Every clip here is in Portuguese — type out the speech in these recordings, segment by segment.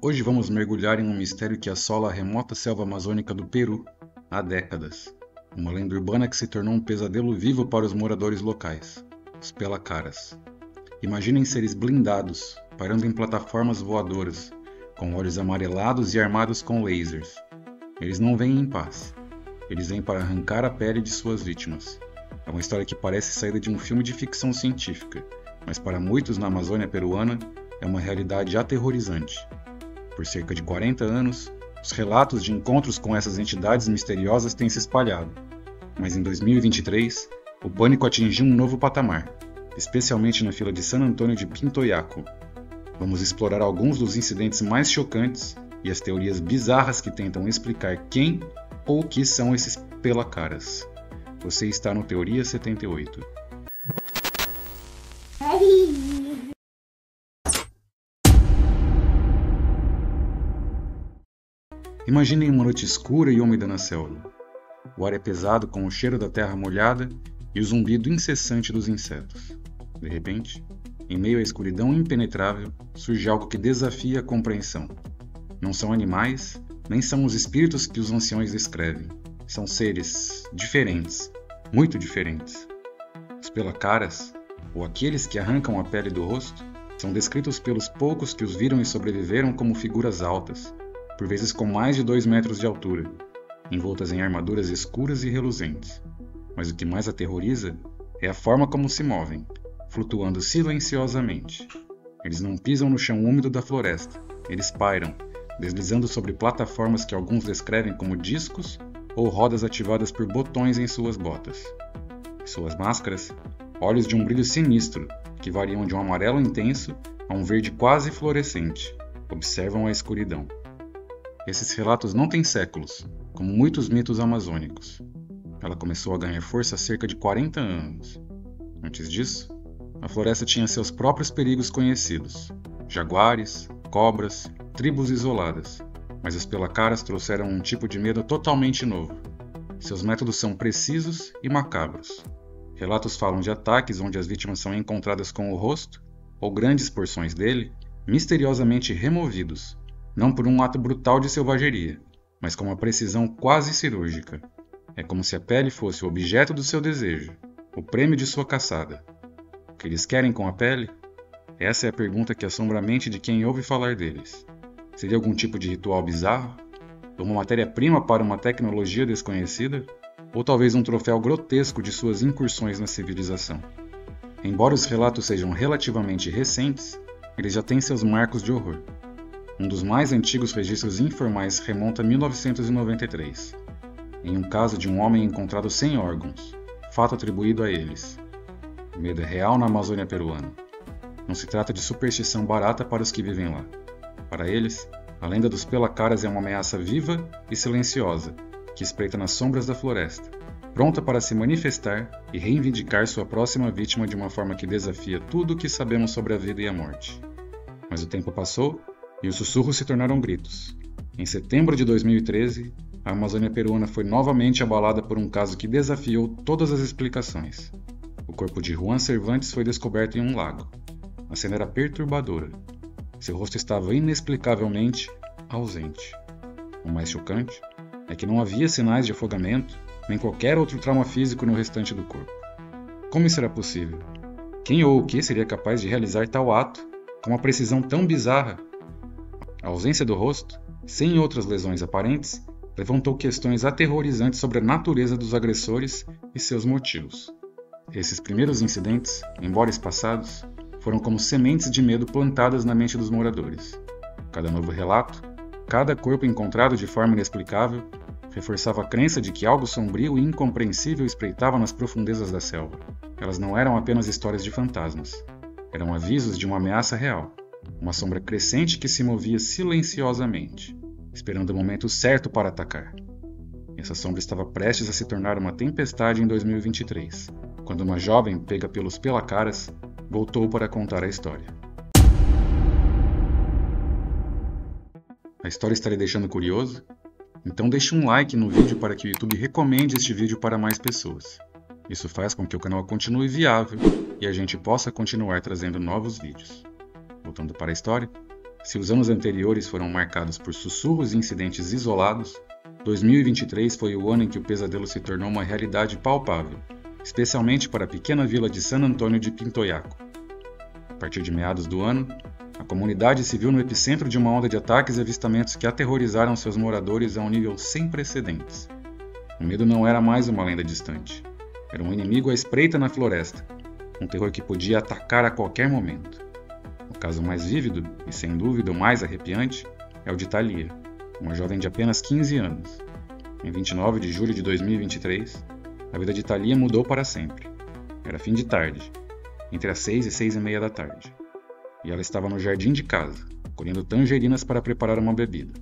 Hoje vamos mergulhar em um mistério que assola a remota selva amazônica do Peru há décadas. Uma lenda urbana que se tornou um pesadelo vivo para os moradores locais, os Pelacaras. Imaginem seres blindados, parando em plataformas voadoras, com olhos amarelados e armados com lasers. Eles não vêm em paz. Eles vêm para arrancar a pele de suas vítimas. É uma história que parece saída de um filme de ficção científica, mas para muitos na Amazônia peruana é uma realidade aterrorizante. Por cerca de 40 anos, os relatos de encontros com essas entidades misteriosas têm se espalhado. Mas em 2023, o pânico atingiu um novo patamar, especialmente na fila de San Antônio de Pintoyaco. Vamos explorar alguns dos incidentes mais chocantes e as teorias bizarras que tentam explicar quem ou o que são esses Pelacaras. Você está no Teoria 78. Imaginem uma noite escura e úmida na selva. O ar é pesado com o cheiro da terra molhada e o zumbido incessante dos insetos. De repente, em meio à escuridão impenetrável, surge algo que desafia a compreensão. Não são animais, nem são os espíritos que os anciões descrevem. São seres diferentes, muito diferentes. Os Pelacaras, ou aqueles que arrancam a pele do rosto, são descritos pelos poucos que os viram e sobreviveram como figuras altas, por vezes com mais de 2 metros de altura, envoltas em armaduras escuras e reluzentes. Mas o que mais aterroriza é a forma como se movem, flutuando silenciosamente. Eles não pisam no chão úmido da floresta, eles pairam, deslizando sobre plataformas que alguns descrevem como discos ou rodas ativadas por botões em suas botas. Em suas máscaras, olhos de um brilho sinistro, que variam de um amarelo intenso a um verde quase fluorescente, observam a escuridão. Esses relatos não têm séculos, como muitos mitos amazônicos. Ela começou a ganhar força há cerca de 40 anos. Antes disso, a floresta tinha seus próprios perigos conhecidos: jaguares, cobras, tribos isoladas. Mas os Pelacaras trouxeram um tipo de medo totalmente novo. Seus métodos são precisos e macabros. Relatos falam de ataques onde as vítimas são encontradas com o rosto, ou grandes porções dele, misteriosamente removidos, não por um ato brutal de selvageria, mas com uma precisão quase cirúrgica. É como se a pele fosse o objeto do seu desejo, o prêmio de sua caçada. O que eles querem com a pele? Essa é a pergunta que assombra a mente de quem ouve falar deles. Seria algum tipo de ritual bizarro? Uma matéria-prima para uma tecnologia desconhecida? Ou talvez um troféu grotesco de suas incursões na civilização? Embora os relatos sejam relativamente recentes, eles já têm seus marcos de horror. Um dos mais antigos registros informais remonta a 1993, em um caso de um homem encontrado sem órgãos, fato atribuído a eles. O medo é real na Amazônia peruana. Não se trata de superstição barata para os que vivem lá. Para eles, a lenda dos Pelacaras é uma ameaça viva e silenciosa, que espreita nas sombras da floresta, pronta para se manifestar e reivindicar sua próxima vítima de uma forma que desafia tudo o que sabemos sobre a vida e a morte. Mas o tempo passou e os sussurros se tornaram gritos. Em setembro de 2013, a Amazônia peruana foi novamente abalada por um caso que desafiou todas as explicações. O corpo de Juan Cervantes foi descoberto em um lago. A cena era perturbadora. Seu rosto estava inexplicavelmente ausente. O mais chocante é que não havia sinais de afogamento nem qualquer outro trauma físico no restante do corpo. Como isso era possível? Quem ou o que seria capaz de realizar tal ato com uma precisão tão bizarra? A ausência do rosto, sem outras lesões aparentes, levantou questões aterrorizantes sobre a natureza dos agressores e seus motivos. Esses primeiros incidentes, embora espaçados, foram como sementes de medo plantadas na mente dos moradores. Cada novo relato, cada corpo encontrado de forma inexplicável, reforçava a crença de que algo sombrio e incompreensível espreitava nas profundezas da selva. Elas não eram apenas histórias de fantasmas. Eram avisos de uma ameaça real, uma sombra crescente que se movia silenciosamente, esperando o momento certo para atacar. Essa sombra estava prestes a se tornar uma tempestade em 2023, quando uma jovem pega pelos Pelacaras voltou para contar a história. A história está lhe deixando curioso? Então deixe um like no vídeo para que o YouTube recomende este vídeo para mais pessoas. Isso faz com que o canal continue viável e a gente possa continuar trazendo novos vídeos. Voltando para a história, Se os anos anteriores foram marcados por sussurros e incidentes isolados, 2023 foi o ano em que o pesadelo se tornou uma realidade palpável, especialmente para a pequena vila de San Antônio de Pintoyaco. A partir de meados do ano, a comunidade se viu no epicentro de uma onda de ataques e avistamentos que aterrorizaram seus moradores a um nível sem precedentes. O medo não era mais uma lenda distante. Era um inimigo à espreita na floresta, um terror que podia atacar a qualquer momento. O caso mais vívido, e sem dúvida o mais arrepiante, é o de Thalia, uma jovem de apenas 15 anos. Em 29 de julho de 2023, a vida de Thalia mudou para sempre. Era fim de tarde, entre as 6 e 6:30 da tarde, e ela estava no jardim de casa, colhendo tangerinas para preparar uma bebida.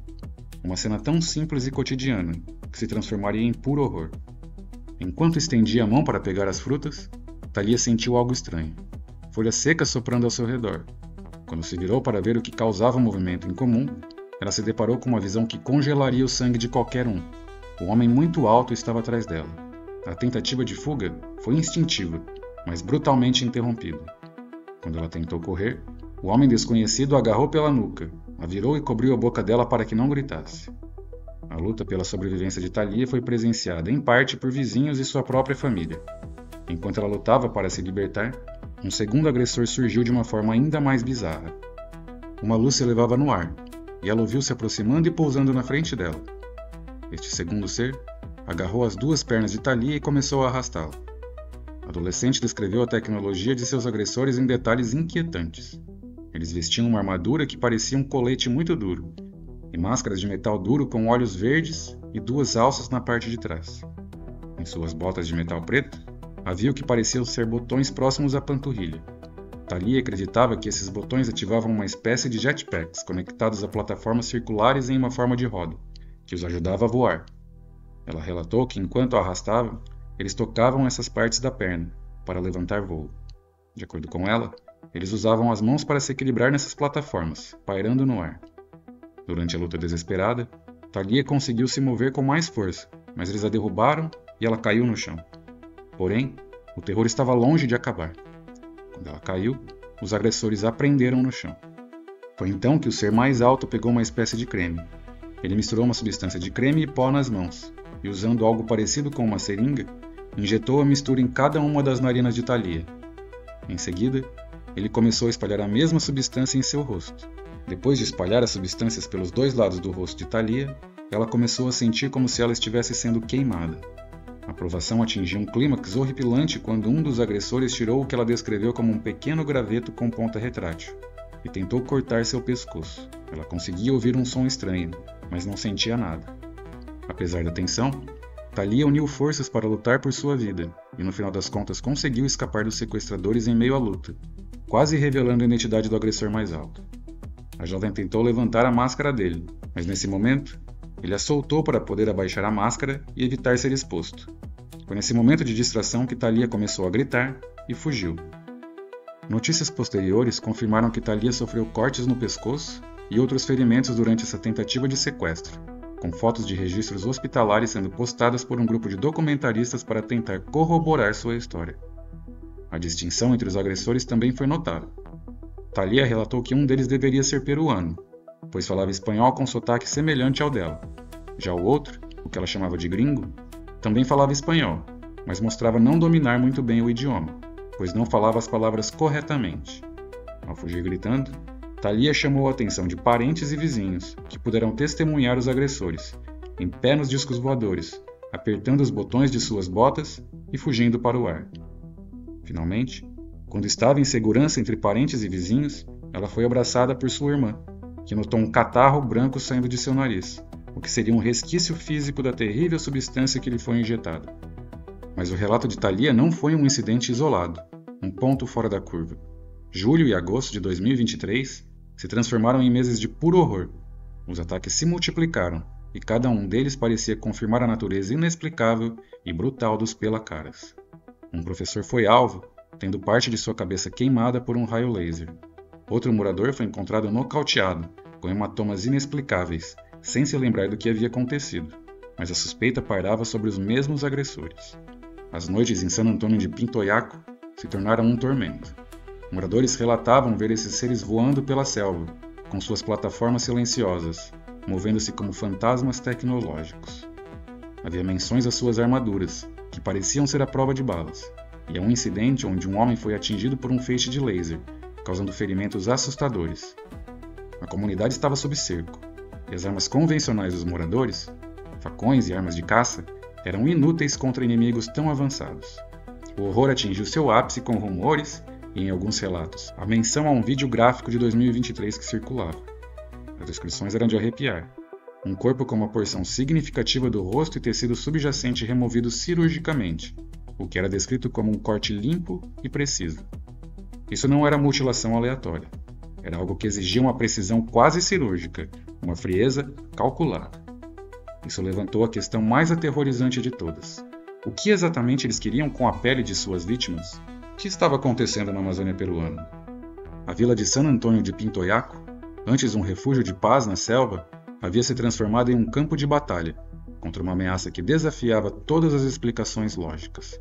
Uma cena tão simples e cotidiana, que se transformaria em puro horror. Enquanto estendia a mão para pegar as frutas, Thalia sentiu algo estranho. Folhas secas soprando ao seu redor. Quando se virou para ver o que causava o movimento incomum, ela se deparou com uma visão que congelaria o sangue de qualquer um. Um homem muito alto estava atrás dela. A tentativa de fuga foi instintiva, mas brutalmente interrompida. Quando ela tentou correr, o homem desconhecido a agarrou pela nuca, a virou e cobriu a boca dela para que não gritasse. A luta pela sobrevivência de Thalia foi presenciada em parte por vizinhos e sua própria família. Enquanto ela lutava para se libertar, um segundo agressor surgiu de uma forma ainda mais bizarra. Uma luz se elevava no ar, e ela o viu se aproximando e pousando na frente dela. Este segundo ser agarrou as duas pernas de Thalia e começou a arrastá-la. A adolescente descreveu a tecnologia de seus agressores em detalhes inquietantes. Eles vestiam uma armadura que parecia um colete muito duro, e máscaras de metal duro com olhos verdes e duas alças na parte de trás. Em suas botas de metal preto, havia o que pareciam ser botões próximos à panturrilha. Thalia acreditava que esses botões ativavam uma espécie de jetpacks conectados a plataformas circulares em uma forma de roda, que os ajudava a voar. Ela relatou que enquanto a arrastavam, eles tocavam essas partes da perna, para levantar voo. De acordo com ela, eles usavam as mãos para se equilibrar nessas plataformas, pairando no ar. Durante a luta desesperada, Thalia conseguiu se mover com mais força, mas eles a derrubaram e ela caiu no chão. Porém, o terror estava longe de acabar. Quando ela caiu, os agressores a prenderam no chão. Foi então que o ser mais alto pegou uma espécie de creme. Ele misturou uma substância de creme e pó nas mãos, e usando algo parecido com uma seringa, injetou a mistura em cada uma das narinas de Thalia. Em seguida, ele começou a espalhar a mesma substância em seu rosto. Depois de espalhar as substâncias pelos dois lados do rosto de Thalia, ela começou a sentir como se ela estivesse sendo queimada. A provação atingiu um clímax horripilante quando um dos agressores tirou o que ela descreveu como um pequeno graveto com ponta retrátil e tentou cortar seu pescoço. Ela conseguia ouvir um som estranho, mas não sentia nada. Apesar da tensão, Thalia uniu forças para lutar por sua vida e no final das contas conseguiu escapar dos sequestradores em meio à luta, quase revelando a identidade do agressor mais alto. A jovem tentou levantar a máscara dele, mas nesse momento, ele a soltou para poder abaixar a máscara e evitar ser exposto. Foi nesse momento de distração que Thalia começou a gritar e fugiu. Notícias posteriores confirmaram que Thalia sofreu cortes no pescoço e outros ferimentos durante essa tentativa de sequestro, com fotos de registros hospitalares sendo postadas por um grupo de documentaristas para tentar corroborar sua história. A distinção entre os agressores também foi notável. Thalia relatou que um deles deveria ser peruano, pois falava espanhol com sotaque semelhante ao dela. Já o outro, o que ela chamava de gringo, também falava espanhol, mas mostrava não dominar muito bem o idioma, pois não falava as palavras corretamente. Ao fugir gritando, Thalia chamou a atenção de parentes e vizinhos, que puderam testemunhar os agressores, em pé nos discos voadores, apertando os botões de suas botas e fugindo para o ar. Finalmente, quando estava em segurança entre parentes e vizinhos, ela foi abraçada por sua irmã, que notou um catarro branco saindo de seu nariz, o que seria um resquício físico da terrível substância que lhe foi injetada. Mas o relato de Thalia não foi um incidente isolado, um ponto fora da curva. Julho e agosto de 2023 se transformaram em meses de puro horror. Os ataques se multiplicaram, e cada um deles parecia confirmar a natureza inexplicável e brutal dos pelacaras. Um professor foi alvo, tendo parte de sua cabeça queimada por um raio laser. Outro morador foi encontrado nocauteado, com hematomas inexplicáveis, sem se lembrar do que havia acontecido, mas a suspeita pairava sobre os mesmos agressores. As noites em San Antônio de Pintoyaco se tornaram um tormento. Moradores relatavam ver esses seres voando pela selva, com suas plataformas silenciosas, movendo-se como fantasmas tecnológicos. Havia menções às suas armaduras, que pareciam ser à prova de balas, e a um incidente onde um homem foi atingido por um feixe de laser, causando ferimentos assustadores. A comunidade estava sob cerco, e as armas convencionais dos moradores, facões e armas de caça, eram inúteis contra inimigos tão avançados. O horror atingiu seu ápice com rumores e, em alguns relatos, a menção a um vídeo gráfico de 2023 que circulava. As descrições eram de arrepiar. Um corpo com uma porção significativa do rosto e tecido subjacente removido cirurgicamente, o que era descrito como um corte limpo e preciso. Isso não era mutilação aleatória. Era algo que exigia uma precisão quase cirúrgica, uma frieza calculada. Isso levantou a questão mais aterrorizante de todas. O que exatamente eles queriam com a pele de suas vítimas? O que estava acontecendo na Amazônia peruana? A vila de San Antônio de Pintoyaco, antes um refúgio de paz na selva, havia se transformado em um campo de batalha, contra uma ameaça que desafiava todas as explicações lógicas.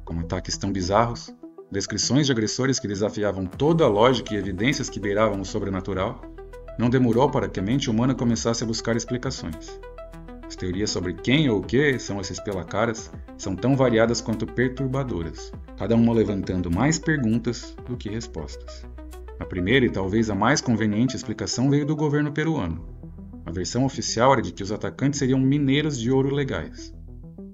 Com ataques tão bizarros, descrições de agressores que desafiavam toda a lógica e evidências que beiravam o sobrenatural, não demorou para que a mente humana começasse a buscar explicações. As teorias sobre quem ou o que são esses pelacaras são tão variadas quanto perturbadoras, cada uma levantando mais perguntas do que respostas. A primeira e talvez a mais conveniente explicação veio do governo peruano. A versão oficial era de que os atacantes seriam mineiros de ouro legais.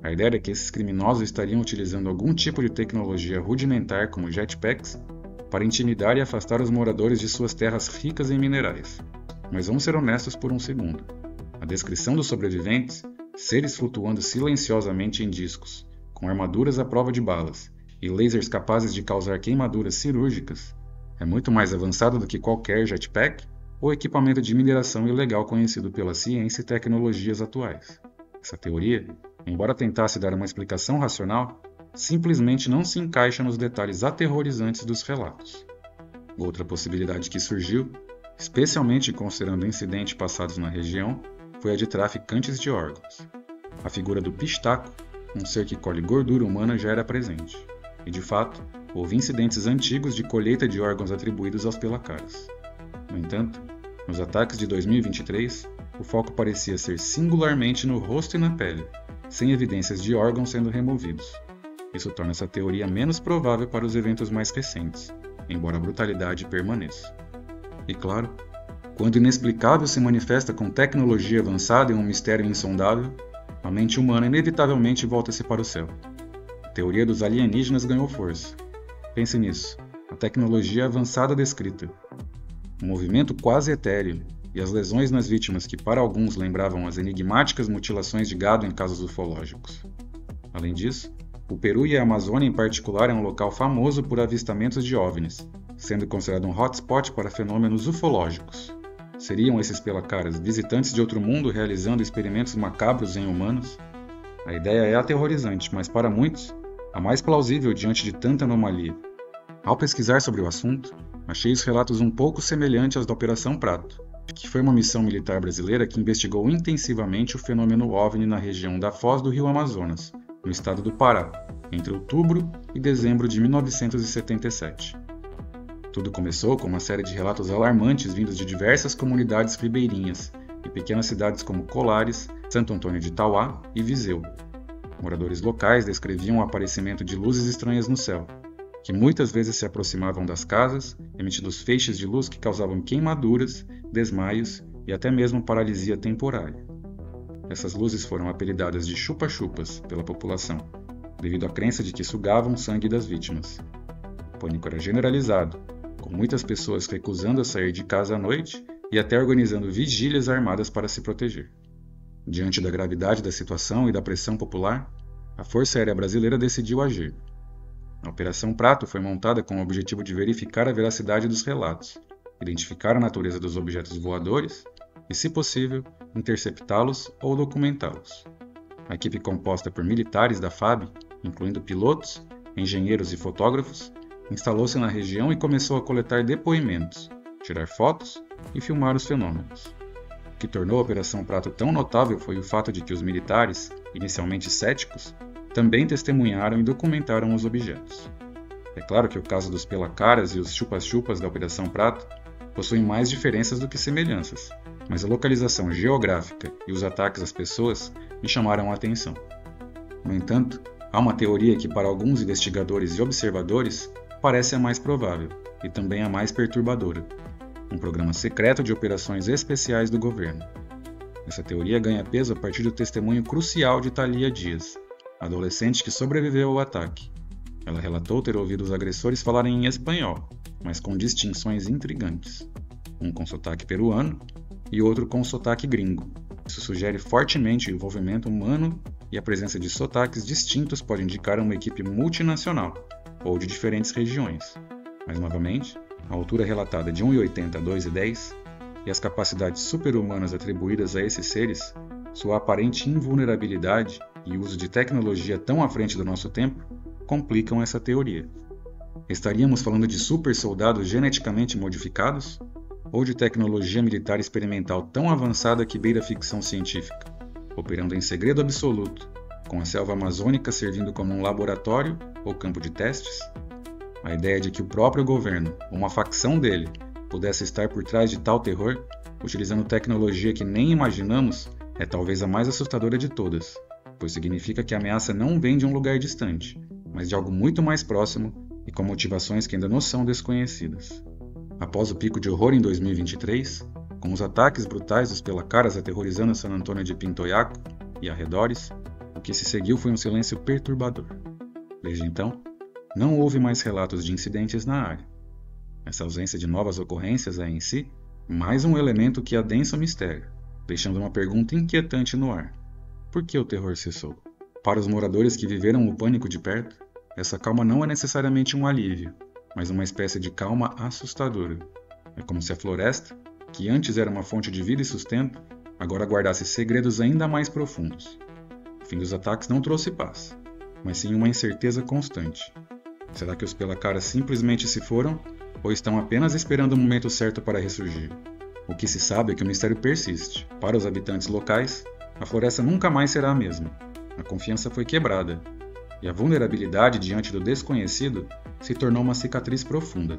A ideia era que esses criminosos estariam utilizando algum tipo de tecnologia rudimentar como jetpacks para intimidar e afastar os moradores de suas terras ricas em minerais. Mas vamos ser honestos por um segundo. A descrição dos sobreviventes, seres flutuando silenciosamente em discos, com armaduras à prova de balas e lasers capazes de causar queimaduras cirúrgicas, é muito mais avançada do que qualquer jetpack ou equipamento de mineração ilegal conhecido pela ciência e tecnologias atuais. Essa teoria, embora tentasse dar uma explicação racional, simplesmente não se encaixa nos detalhes aterrorizantes dos relatos. Outra possibilidade que surgiu, especialmente considerando incidentes passados na região, foi a de traficantes de órgãos. A figura do pistaco, um ser que colhe gordura humana, já era presente. E, de fato, houve incidentes antigos de colheita de órgãos atribuídos aos pelacaras. No entanto, nos ataques de 2023, o foco parecia ser singularmente no rosto e na pele, sem evidências de órgãos sendo removidos. Isso torna essa teoria menos provável para os eventos mais recentes, embora a brutalidade permaneça. E claro, quando o inexplicável se manifesta com tecnologia avançada e um mistério insondável, a mente humana inevitavelmente volta-se para o céu. A teoria dos alienígenas ganhou força. Pense nisso, a tecnologia avançada descrita, um movimento quase etéreo e as lesões nas vítimas que para alguns lembravam as enigmáticas mutilações de gado em casos ufológicos. Além disso, o Peru e a Amazônia em particular é um local famoso por avistamentos de OVNIs, sendo considerado um hotspot para fenômenos ufológicos. Seriam esses pelacaras visitantes de outro mundo realizando experimentos macabros em humanos? A ideia é aterrorizante, mas para muitos, a mais plausível diante de tanta anomalia. Ao pesquisar sobre o assunto, achei os relatos um pouco semelhantes aos da Operação Prato, que foi uma missão militar brasileira que investigou intensivamente o fenômeno OVNI na região da Foz do Rio Amazonas, no estado do Pará, entre outubro e dezembro de 1977. Tudo começou com uma série de relatos alarmantes vindos de diversas comunidades ribeirinhas e pequenas cidades como Colares, Santo Antônio de Tauá e Viseu. Moradores locais descreviam o aparecimento de luzes estranhas no céu, que muitas vezes se aproximavam das casas, emitindo feixes de luz que causavam queimaduras, desmaios e até mesmo paralisia temporária. Essas luzes foram apelidadas de chupa-chupas pela população, devido à crença de que sugavam o sangue das vítimas. O pânico era generalizado, com muitas pessoas recusando a sair de casa à noite e até organizando vigílias armadas para se proteger. Diante da gravidade da situação e da pressão popular, a Força Aérea Brasileira decidiu agir. A Operação Prato foi montada com o objetivo de verificar a veracidade dos relatos, identificar a natureza dos objetos voadores e, se possível, interceptá-los ou documentá-los. A equipe composta por militares da FAB, incluindo pilotos, engenheiros e fotógrafos, instalou-se na região e começou a coletar depoimentos, tirar fotos e filmar os fenômenos. O que tornou a Operação Prato tão notável foi o fato de que os militares, inicialmente céticos, também testemunharam e documentaram os objetos. É claro que o caso dos pelacaras e os chupas-chupas da Operação Prato possuem mais diferenças do que semelhanças, mas a localização geográfica e os ataques às pessoas me chamaram a atenção. No entanto, há uma teoria que para alguns investigadores e observadores parece a mais provável e também a mais perturbadora: um programa secreto de operações especiais do governo. Essa teoria ganha peso a partir do testemunho crucial de Thalia Dias, adolescente que sobreviveu ao ataque. Ela relatou ter ouvido os agressores falarem em espanhol, mas com distinções intrigantes. Um com sotaque peruano e outro com sotaque gringo. Isso sugere fortemente o envolvimento humano e a presença de sotaques distintos pode indicar uma equipe multinacional ou de diferentes regiões. Mas, novamente, a altura relatada de 1,80 a 2,10 e as capacidades super-humanas atribuídas a esses seres, sua aparente invulnerabilidade e uso de tecnologia tão à frente do nosso tempo, complicam essa teoria. Estaríamos falando de super-soldados geneticamente modificados? Ou de tecnologia militar experimental tão avançada que beira a ficção científica, operando em segredo absoluto, com a selva amazônica servindo como um laboratório ou campo de testes? A ideia de que o próprio governo, ou uma facção dele, pudesse estar por trás de tal terror, utilizando tecnologia que nem imaginamos, é talvez a mais assustadora de todas, pois significa que a ameaça não vem de um lugar distante, mas de algo muito mais próximo e com motivações que ainda nos são desconhecidas. Após o pico de horror em 2023, com os ataques brutais dos pelacaras aterrorizando San Antônio de Pintoyaco e arredores, o que se seguiu foi um silêncio perturbador. Desde então, não houve mais relatos de incidentes na área. Essa ausência de novas ocorrências é, em si, mais um elemento que adensa o mistério, deixando uma pergunta inquietante no ar. Por que o terror cessou? Para os moradores que viveram o pânico de perto, essa calma não é necessariamente um alívio, mas uma espécie de calma assustadora. É como se a floresta, que antes era uma fonte de vida e sustento, agora guardasse segredos ainda mais profundos. O fim dos ataques não trouxe paz, mas sim uma incerteza constante. Será que os pelacaras simplesmente se foram, ou estão apenas esperando o momento certo para ressurgir? O que se sabe é que o mistério persiste. Para os habitantes locais, a floresta nunca mais será a mesma. A confiança foi quebrada, e a vulnerabilidade diante do desconhecido se tornou uma cicatriz profunda.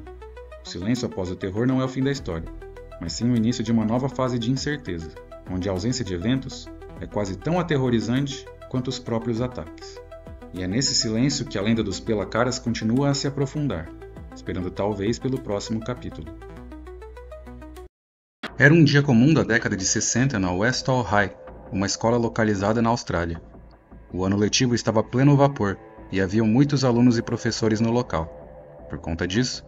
O silêncio após o terror não é o fim da história, mas sim o início de uma nova fase de incerteza, onde a ausência de eventos é quase tão aterrorizante quanto os próprios ataques. E é nesse silêncio que a lenda dos pelacaras continua a se aprofundar, esperando talvez pelo próximo capítulo. Era um dia comum da década de 60 na Westall High, uma escola localizada na Austrália. O ano letivo estava a pleno vapor e haviam muitos alunos e professores no local. Por conta disso,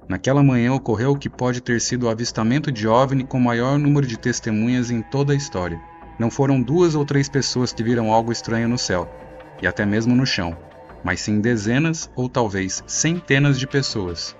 naquela manhã ocorreu o que pode ter sido o avistamento de OVNI com o maior número de testemunhas em toda a história. Não foram 2 ou 3 pessoas que viram algo estranho no céu, e até mesmo no chão, mas sim dezenas ou talvez centenas de pessoas,